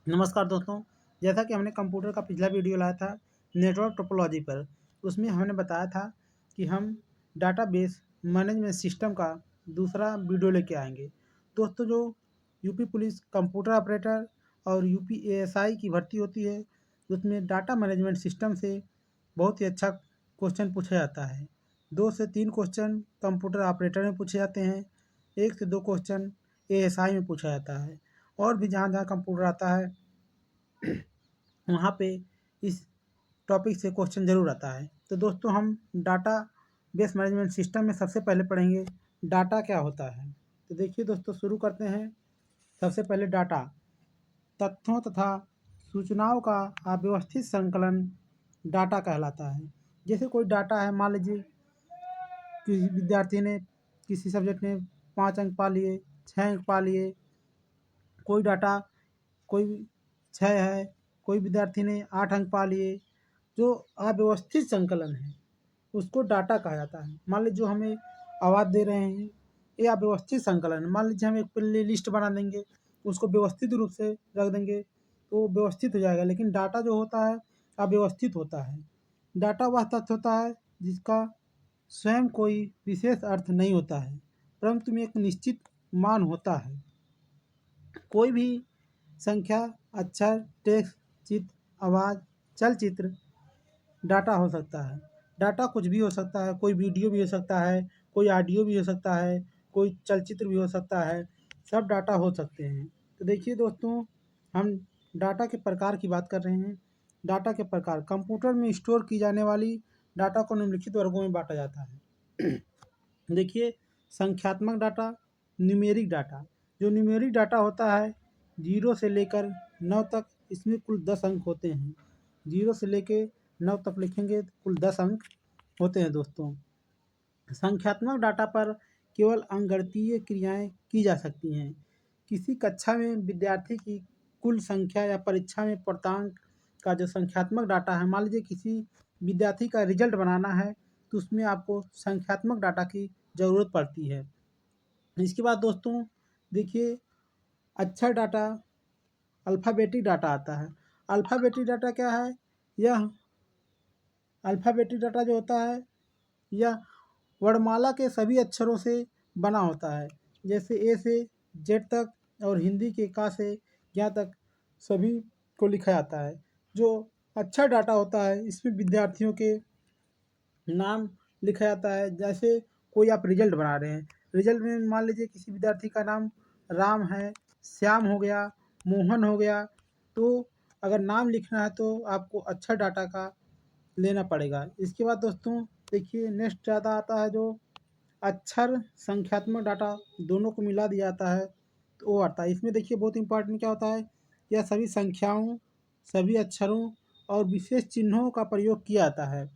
नमस्कार दोस्तों, जैसा कि हमने कंप्यूटर का पिछला वीडियो लाया था नेटवर्क टोपोलॉजी पर, उसमें हमने बताया था कि हम डाटाबेस मैनेजमेंट सिस्टम का दूसरा वीडियो लेके आएँगे। दोस्तों, जो यूपी पुलिस कंप्यूटर ऑपरेटर और यूपी एएसआई की भर्ती होती है, उसमें डाटा मैनेजमेंट सिस्टम से बहुत ही अच्छा क्वेश्चन पूछा जाता है। 2 से 3 क्वेश्चन कंप्यूटर ऑपरेटर में पूछे जाते हैं, 1 से 2 क्वेश्चन एएसआई में पूछा जाता है और भी जहाँ-जहाँ कंप्यूटर आता है वहाँ पे इस टॉपिक से क्वेश्चन ज़रूर आता है। तो दोस्तों, हम डाटा बेस मैनेजमेंट सिस्टम में सबसे पहले पढ़ेंगे डाटा क्या होता है। तो देखिए दोस्तों, शुरू करते हैं। सबसे पहले डाटा तथ्यों तथा सूचनाओं का अव्यवस्थित संकलन डाटा कहलाता है। जैसे कोई डाटा है, मान लीजिए किसी विद्यार्थी ने किसी सब्जेक्ट में 5 अंक पा लिए, 6 अंक पा लिए, कोई डाटा कोई 6 है, कोई विद्यार्थी ने 8 अंक पा लिए। जो अव्यवस्थित संकलन है, उसको डाटा कहा जाता है। मान लीजिए जो हमें आवाज़ दे रहे हैं, ये अव्यवस्थित संकलन है। मान लीजिए हम एक प्ले लिस्ट बना देंगे, उसको व्यवस्थित रूप से रख देंगे, तो वो व्यवस्थित हो जाएगा, लेकिन डाटा जो होता है, अव्यवस्थित होता है। डाटा वह तथ्य होता है, जिसका स्वयं कोई विशेष अर्थ नहीं होता है, परंतु में एक निश्चित मान होता है। कोई भी संख्या, अक्षर, टेक्स्ट, चित्र, आवाज़, चलचित्र डाटा हो सकता है। डाटा कुछ भी हो सकता है, कोई वीडियो भी हो सकता है, कोई ऑडियो भी हो सकता है, कोई चलचित्र भी हो सकता है, सब डाटा हो सकते हैं। तो देखिए दोस्तों, हम डाटा के प्रकार की बात कर रहे हैं। डाटा के प्रकार कंप्यूटर में स्टोर की जाने वाली डाटा को निम्नलिखित वर्गों में बाँटा जाता है। देखिए, संख्यात्मक डाटा, न्यूमेरिक डाटा। जो न्यूमेरिक डाटा होता है 0 से लेकर 9 तक, इसमें कुल 10 अंक होते हैं। 0 से लेके 9 तक लिखेंगे तो कुल 10 अंक होते हैं दोस्तों। संख्यात्मक डाटा पर केवल अंकगणितीय क्रियाएँ की जा सकती हैं। किसी कक्षा में विद्यार्थी की कुल संख्या या परीक्षा में प्राप्तांक का जो संख्यात्मक डाटा है, मान लीजिए किसी विद्यार्थी का रिज़ल्ट बनाना है, तो उसमें आपको संख्यात्मक डाटा की ज़रूरत पड़ती है। इसके बाद दोस्तों देखिए, अक्षर डाटा, अल्फ़ाबेटिक डाटा आता है। अल्फ़ाबेटिक डाटा क्या है? यह अल्फ़ाबेटिक डाटा जो होता है, यह वर्णमाला के सभी अक्षरों से बना होता है। जैसे ए से जेड तक और हिंदी के का से या तक सभी को लिखा जाता है। जो अक्षर डाटा होता है, इसमें विद्यार्थियों के नाम लिखा जाता है। जैसे कोई आप रिज़ल्ट बना रहे हैं, रिज़ल्ट में मान लीजिए किसी विद्यार्थी का नाम राम है, श्याम हो गया, मोहन हो गया, तो अगर नाम लिखना है तो आपको अक्षर डाटा का लेना पड़ेगा। इसके बाद दोस्तों देखिए, नेक्स्ट ज़्यादा आता है जो अक्षर संख्यात्मक डाटा दोनों को मिला दिया जाता है, तो वो आता है। इसमें देखिए बहुत इम्पोर्टेंट क्या होता है, यह सभी संख्याओं, सभी अक्षरों और विशेष चिन्हों का प्रयोग किया जाता है।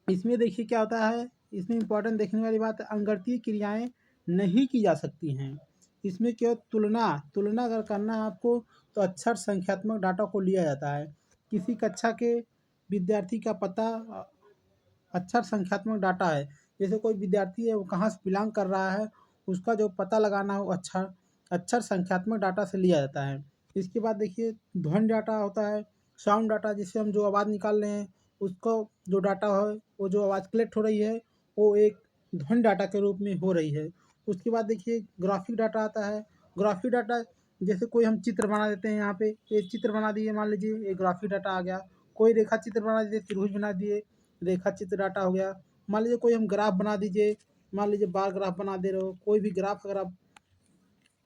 इसमें देखिए क्या होता है, इसमें इम्पोर्टेंट देखने वाली बात है, अंकगणितीय क्रियाएँ नहीं की जा सकती हैं। इसमें केवल तुलना अगर करना है आपको, तो अक्षर संख्यात्मक डाटा को लिया जाता है। किसी कक्षा के विद्यार्थी का पता अक्षर संख्यात्मक डाटा है। जैसे कोई विद्यार्थी है, वो कहाँ से बिलॉन्ग कर रहा है, उसका जो पता लगाना है वो अक्षर संख्यात्मक डाटा से लिया जाता है। इसके बाद देखिए, ध्वनि डाटा होता है, साउंड डाटा, जिससे हम जो आवाज़ निकाल रहे हैं, उसको जो डाटा है, वो जो आवाज़ कलेक्ट हो रही है, वो एक ध्वनि डाटा के रूप में हो रही है। उसके बाद देखिए, ग्राफिक डाटा आता है। ग्राफिक डाटा, जैसे कोई हम चित्र बना देते हैं, यहाँ पे एक चित्र बना दिए, मान लीजिए एक ग्राफिक डाटा आ गया। कोई रेखा चित्र बना दिए, त्रिभुज बना दिए, रेखा चित्र डाटा हो गया। मान लीजिए कोई हम ग्राफ बना दीजिए, मान लीजिए बार ग्राफ बना दे रहे हो, कोई भी ग्राफ अगर आप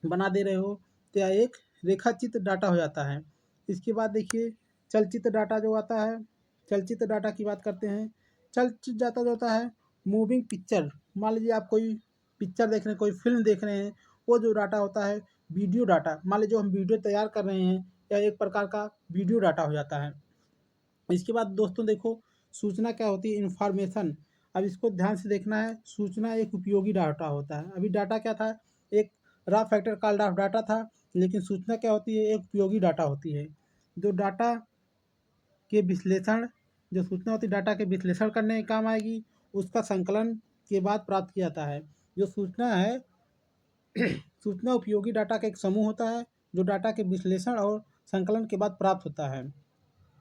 बना दे रहे हो, तो यह एक रेखा चित्र डाटा हो जाता है। इसके बाद देखिए, चलचित्र डाटा जो आता है, चलचित्र डाटा की बात करते हैं। चलचित्र डाटा जो होता है, मूविंग पिक्चर, मान लीजिए आप कोई पिक्चर देख रहे हैं, कोई फ़िल्म देख रहे हैं, वो जो डाटा होता है वीडियो डाटा, मान लीजिए जो हम वीडियो तैयार कर रहे हैं, यह एक प्रकार का वीडियो डाटा हो जाता है। इसके बाद दोस्तों देखो, सूचना क्या होती है, इन्फॉर्मेशन। अब इसको ध्यान से देखना है, सूचना एक उपयोगी डाटा होता है। अभी डाटा क्या था, एक raw factor called off data था, लेकिन सूचना क्या होती है, एक उपयोगी डाटा होती है। जो डाटा के विश्लेषण जो सूचना होती है डाटा के विश्लेषण करने के काम आएगी, उसका संकलन के बाद प्राप्त किया जाता है। जो सूचना है सूचना उपयोगी डाटा का एक समूह होता है, जो डाटा के विश्लेषण और संकलन के बाद प्राप्त होता है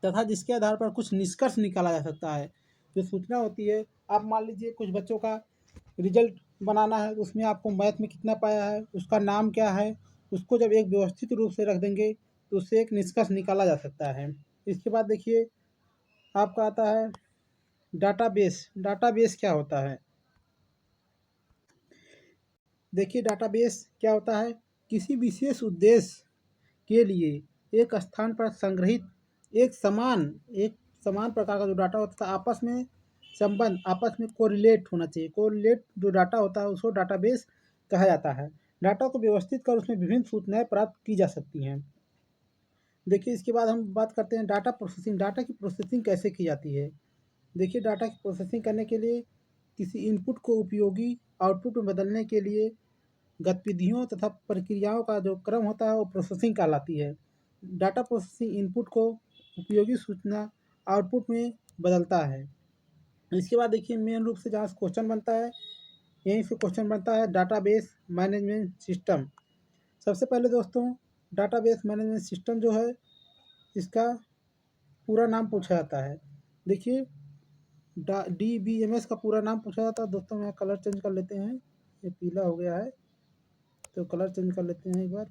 तथा जिसके आधार पर कुछ निष्कर्ष निकाला जा सकता है। जो सूचना होती है, आप मान लीजिए कुछ बच्चों का रिजल्ट बनाना है, उसमें आपको मैथ में कितना पाया है, उसका नाम क्या है, उसको जब एक व्यवस्थित रूप से रख देंगे तो उससे एक निष्कर्ष निकाला जा सकता है। इसके बाद देखिए आपका आता है डाटाबेस। डाटाबेस क्या होता है? देखिए डाटाबेस क्या होता है, किसी विशेष उद्देश्य के लिए एक स्थान पर संग्रहित एक समान प्रकार का जो डाटा होता है आपस में संबंध आपस में कोरिलेट होना चाहिए। कोरिलेट जो डाटा होता है उसको डाटाबेस कहा जाता है। डाटा को व्यवस्थित कर उसमें विभिन्न सूचनाएं प्राप्त की जा सकती हैं। देखिए इसके बाद हम बात करते हैं डाटा प्रोसेसिंग। डाटा की प्रोसेसिंग कैसे की जाती है? देखिए डाटा की प्रोसेसिंग करने के लिए किसी इनपुट को उपयोगी आउटपुट में बदलने के लिए गतिविधियों तथा प्रक्रियाओं का जो क्रम होता है वो प्रोसेसिंग कहलाती है। डाटा प्रोसेसिंग इनपुट को उपयोगी सूचना आउटपुट में बदलता है। इसके बाद देखिए मेन रूप से जहाँ से क्वेश्चन बनता है, यहीं से क्वेश्चन बनता है डाटाबेस मैनेजमेंट सिस्टम। सबसे पहले दोस्तों डाटाबेस मैनेजमेंट सिस्टम जो है इसका पूरा नाम पूछा जाता है। देखिए DBMS का पूरा नाम पूछा जाता है। दोस्तों मैं कलर चेंज कर लेते हैं, ये पीला हो गया है तो कलर चेंज कर लेते हैं एक बार।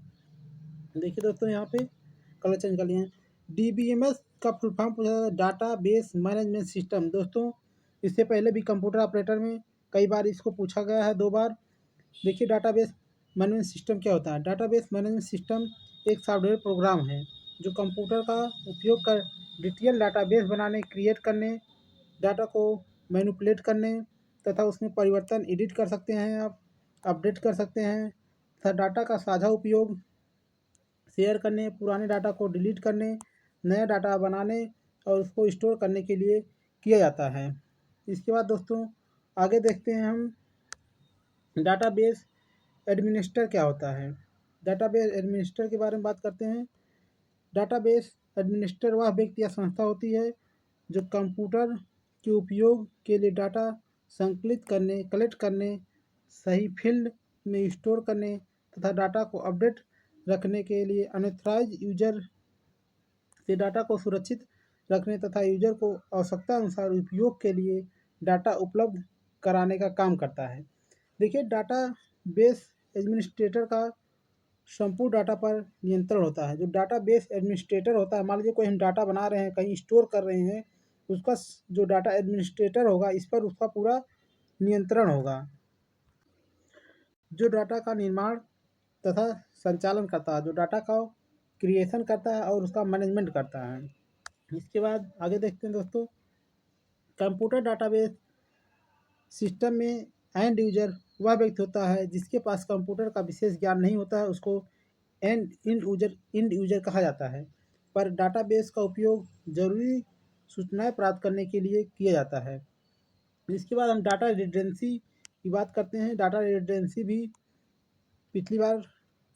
देखिए दोस्तों यहाँ पे कलर चेंज कर लिए हैं। DBMS का फुल फॉर्म पूछा जाता है डाटा बेस मैनेजमेंट सिस्टम। दोस्तों इससे पहले भी कंप्यूटर ऑपरेटर में कई बार इसको पूछा गया है, 2 बार। देखिए डाटाबेस मैनेजमेंट सिस्टम क्या होता है? डाटाबेस मैनेजमेंट सिस्टम एक सॉफ्टवेयर प्रोग्राम है जो कंप्यूटर का उपयोग कर डिटेल डाटाबेस बनाने, क्रिएट करने, डाटा को मैनिपुलेट करने तथा उसमें परिवर्तन एडिट कर सकते हैं, आप अपडेट कर सकते हैं तथा डाटा का साझा उपयोग शेयर करने, पुराने डाटा को डिलीट करने, नया डाटा बनाने और उसको स्टोर करने के लिए किया जाता है। इसके बाद दोस्तों आगे देखते हैं हम डाटाबेस एडमिनिस्टर क्या होता है। डाटाबेस एडमिनिस्टर के बारे में बात करते हैं। डाटाबेस एडमिनिस्टर वह व्यक्ति या संस्था होती है जो कंप्यूटर के उपयोग के लिए डाटा संकलित करने, कलेक्ट करने, सही फील्ड में स्टोर करने तथा डाटा को अपडेट रखने के लिए अनऑथराइज यूजर से डाटा को सुरक्षित रखने तथा यूजर को आवश्यकता अनुसार उपयोग के लिए डाटा उपलब्ध कराने का काम करता है। देखिए डाटा बेस एडमिनिस्ट्रेटर का संपूर्ण डाटा पर नियंत्रण होता है। जो डाटा बेस एडमिनिस्ट्रेटर होता है, मान लीजिए कोई हम डाटा बना रहे हैं, कहीं स्टोर कर रहे हैं, उसका जो डाटा एडमिनिस्ट्रेटर होगा इस पर उसका पूरा नियंत्रण होगा। जो डाटा का निर्माण तथा संचालन करता है, जो डाटा का क्रिएशन करता है और उसका मैनेजमेंट करता है। इसके बाद आगे देखते हैं दोस्तों कंप्यूटर डाटाबेस सिस्टम में एंड यूजर वह व्यक्ति होता है जिसके पास कंप्यूटर का विशेष ज्ञान नहीं होता है, उसको इंड यूजर कहा जाता है। पर डाटाबेस का उपयोग ज़रूरी सूचनाएं प्राप्त करने के लिए किया जाता है। इसके बाद हम डाटा रिडंडेंसी की बात करते हैं। डाटा रिडंडेंसी भी पिछली बार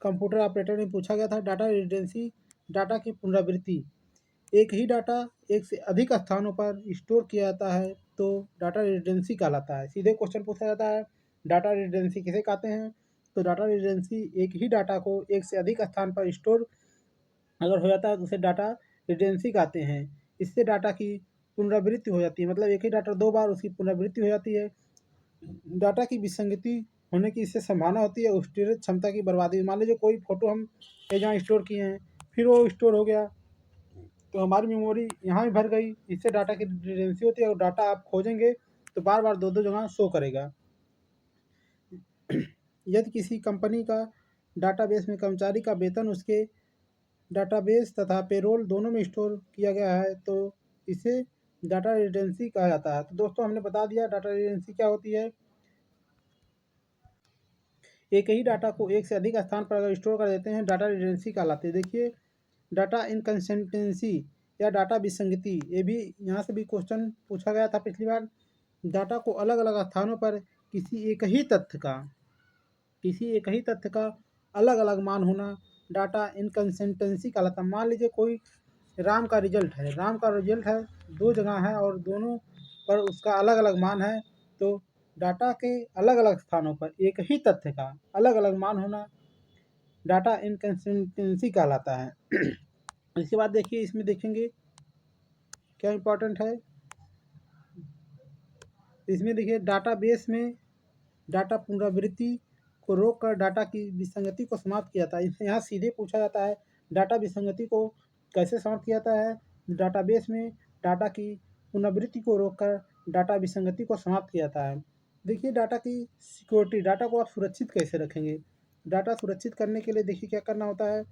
कंप्यूटर ऑपरेटर में पूछा गया था। डाटा रिडंडेंसी डाटा की पुनरावृत्ति। एक ही डाटा एक से अधिक स्थानों पर स्टोर किया जाता है तो डाटा रिडंडेंसी कहलाता है। सीधे क्वेश्चन पूछा जाता है डाटा रिडंडेंसी किसे कहते हैं? तो डाटा रिडंडेंसी एक ही डाटा को एक से अधिक स्थान पर स्टोर अगर हो जाता है तो उसे डाटा रिडंडेंसी कहते हैं। इससे डाटा की पुनरावृत्ति हो जाती है, मतलब एक ही डाटा 2 बार उसकी पुनरावृत्ति हो जाती है। डाटा की विसंगति होने की इससे संभावना होती है, स्टोरेज क्षमता की बर्बादी। मान लीजिए कोई फ़ोटो हम जहाँ स्टोर किए हैं, फिर वो स्टोर हो गया तो हमारी मेमोरी यहाँ भी भर गई, इससे डाटा की रिडंडेंसी होती है और डाटा आप खोजेंगे तो बार बार 2-2 जगह शो करेगा। यदि किसी कंपनी का डाटाबेस में कर्मचारी का वेतन उसके डाटाबेस तथा पेरोल दोनों में स्टोर किया गया है तो इसे डाटा रिडंडेंसी कहा जाता है। तो दोस्तों हमने बता दिया डाटा रिडंडेंसी क्या होती है। एक ही डाटा को एक से अधिक स्थान पर अगर स्टोर कर देते हैं डाटा रिडंडेंसी कहलाती है। देखिए डाटा इनकंसिस्टेंसी या डाटा विसंगति, ये भी यहाँ से भी क्वेश्चन पूछा गया था पिछली बार। डाटा को अलग अलग स्थानों पर किसी एक ही तथ्य का अलग अलग मान होना डाटा इनकंसिस्टेंसी कहलाता है। मान लीजिए कोई राम का रिजल्ट है 2 जगह है और दोनों पर उसका अलग अलग मान है तो डाटा के अलग अलग स्थानों पर एक ही तथ्य का अलग अलग मान होना डाटा इनकंसिस्टेंसी कहलाता है। इसके बाद देखिए इसमें देखेंगे क्या इम्पोर्टेंट है। इसमें देखिए डाटाबेस में डाटा पुनरावृत्ति को रोककर डाटा की विसंगति को समाप्त किया जाता है। यहाँ सीधे पूछा जाता है डाटा विसंगति को कैसे समाप्त किया जाता है। डाटाबेस में डाटा की पुनरावृत्ति को रोककर डाटा विसंगति को समाप्त किया जाता है। देखिए डाटा की सिक्योरिटी, डाटा को आप सुरक्षित कैसे रखेंगे। डाटा सुरक्षित करने के लिए देखिए क्या करना होता है।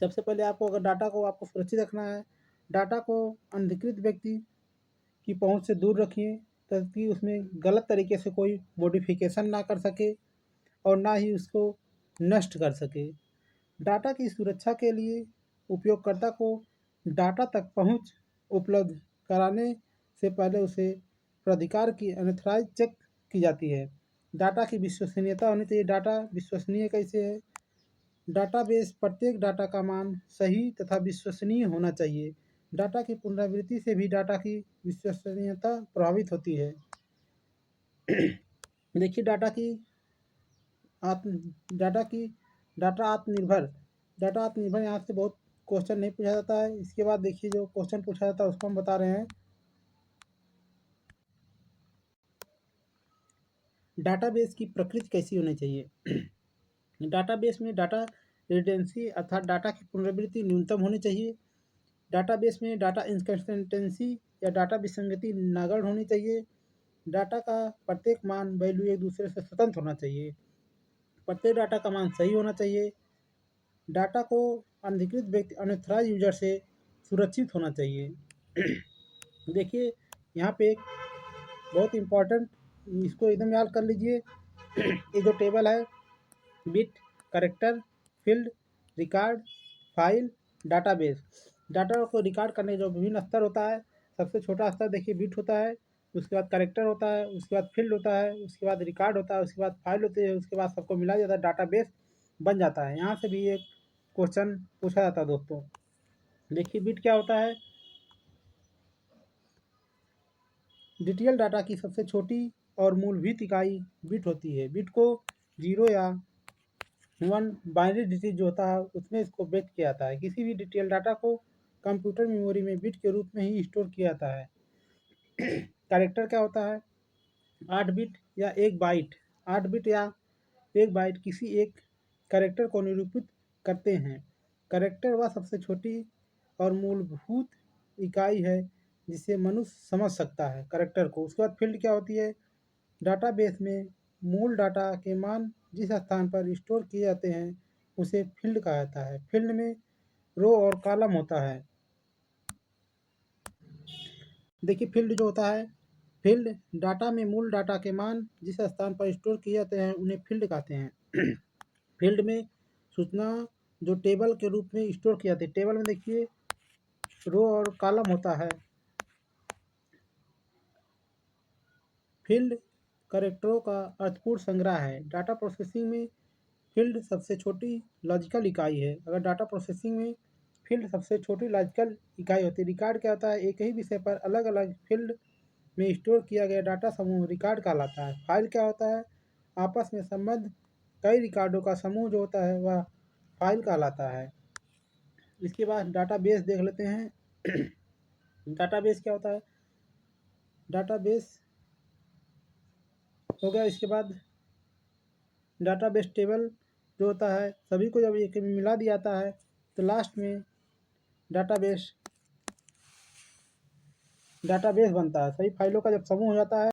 सबसे पहले आपको अगर डाटा को आपको सुरक्षित रखना है, डाटा को अनधिकृत व्यक्ति की पहुंच से दूर रखिए ताकि उसमें गलत तरीके से कोई मॉडिफिकेशन ना कर सके और ना ही उसको नष्ट कर सके। डाटा की सुरक्षा के लिए उपयोगकर्ता को डाटा तक पहुंच उपलब्ध कराने से पहले उसे प्राधिकार की अनॉथराइज चेक की जाती है। डाटा की विश्वसनीयता होनी चाहिए। डाटा विश्वसनीय कैसे है। डाटाबेस प्रत्येक डाटा का मान सही तथा विश्वसनीय होना चाहिए। डाटा की पुनरावृत्ति से भी डाटा की विश्वसनीयता प्रभावित होती है। देखिए डाटा आत्मनिर्भर यहाँ से बहुत क्वेश्चन नहीं पूछा जाता है। इसके बाद देखिए जो क्वेश्चन पूछा जाता है उसको हम बता रहे हैं। डाटाबेस की प्रकृति कैसी होनी चाहिए। डाटाबेस में डाटा रिडंडेंसी अर्थात डाटा की पुनरावृत्ति न्यूनतम होनी चाहिए। डाटाबेस में डाटा इनकन्सिस्टेंसी या डाटा विसंगति नगण्य होनी चाहिए। डाटा का प्रत्येक मान वैल्यू एक दूसरे से स्वतंत्र होना चाहिए। प्रत्येक डाटा का मान सही होना चाहिए। डाटा को अनधिकृत व्यक्ति अनऑथराइज्ड यूजर से सुरक्षित होना चाहिए। देखिए यहाँ पे एक बहुत इम्पोर्टेंट, इसको एकदम याद कर लीजिए। ये जो टेबल है, bit, character, field, record, file, database. Data को रिकॉर्ड करने का जो विभिन्न स्तर होता है, सबसे छोटा स्तर देखिए बिट होता है, उसके बाद कैरेक्टर होता है, उसके बाद फील्ड होता है, उसके बाद रिकॉर्ड होता है, उसके बाद फाइल होती है, उसके बाद सबको मिला जाता है डाटाबेस बन जाता है। यहाँ से भी एक क्वेश्चन पूछा जाता है दोस्तों। देखिए बिट क्या होता है। डिटेल डाटा की सबसे छोटी और मूलभूत इकाई बिट होती है। बिट को 0 या 1 बाइनरी डिजिट जो होता है उसमें इसको व्यक्त किया जाता है। किसी भी डिटेल डाटा को कंप्यूटर मेमोरी में बिट के रूप में ही स्टोर किया जाता है। कैरेक्टर क्या होता है। 8 बिट या 1 बाइट, 8 बिट या 1 बाइट किसी एक कैरेक्टर को निरूपित करते हैं। कैरेक्टर वह सबसे छोटी और मूलभूत इकाई है जिसे मनुष्य समझ सकता है कैरेक्टर को। उसके बाद फील्ड क्या होती है। डाटाबेस में मूल डाटा के मान जिस स्थान पर स्टोर किए जाते हैं उसे फील्ड कहा जाता है। फील्ड में रो और कॉलम होता है। देखिए फील्ड जो होता है, फील्ड डाटा में मूल डाटा के मान जिस स्थान पर स्टोर किए जाते हैं उन्हें फील्ड कहते हैं। फील्ड में सूचना जो टेबल के रूप में स्टोर की जाती है। टेबल में देखिए रो और कॉलम होता है। फील्ड कैरेक्टरों का अर्थपूर्ण संग्रह है। डाटा प्रोसेसिंग में फील्ड सबसे छोटी लॉजिकल इकाई है। अगर डाटा प्रोसेसिंग में फील्ड सबसे छोटी लॉजिकल इकाई होती है। रिकॉर्ड क्या होता है। एक ही विषय पर अलग अलग फील्ड में स्टोर किया गया डाटा समूह रिकॉर्ड कहलाता है। फाइल क्या होता है। आपस में संबद्ध कई रिकॉर्डों का समूह जो होता है वह फाइल कहलाता है। इसके बाद डाटाबेस देख लेते हैं। डाटाबेस क्या होता है। डाटाबेस हो गया। इसके बाद डाटाबेस टेबल जो होता है सभी को जब एक में मिला दिया जाता है तो लास्ट में डाटाबेस बनता है। सभी फाइलों का जब समूह हो जाता है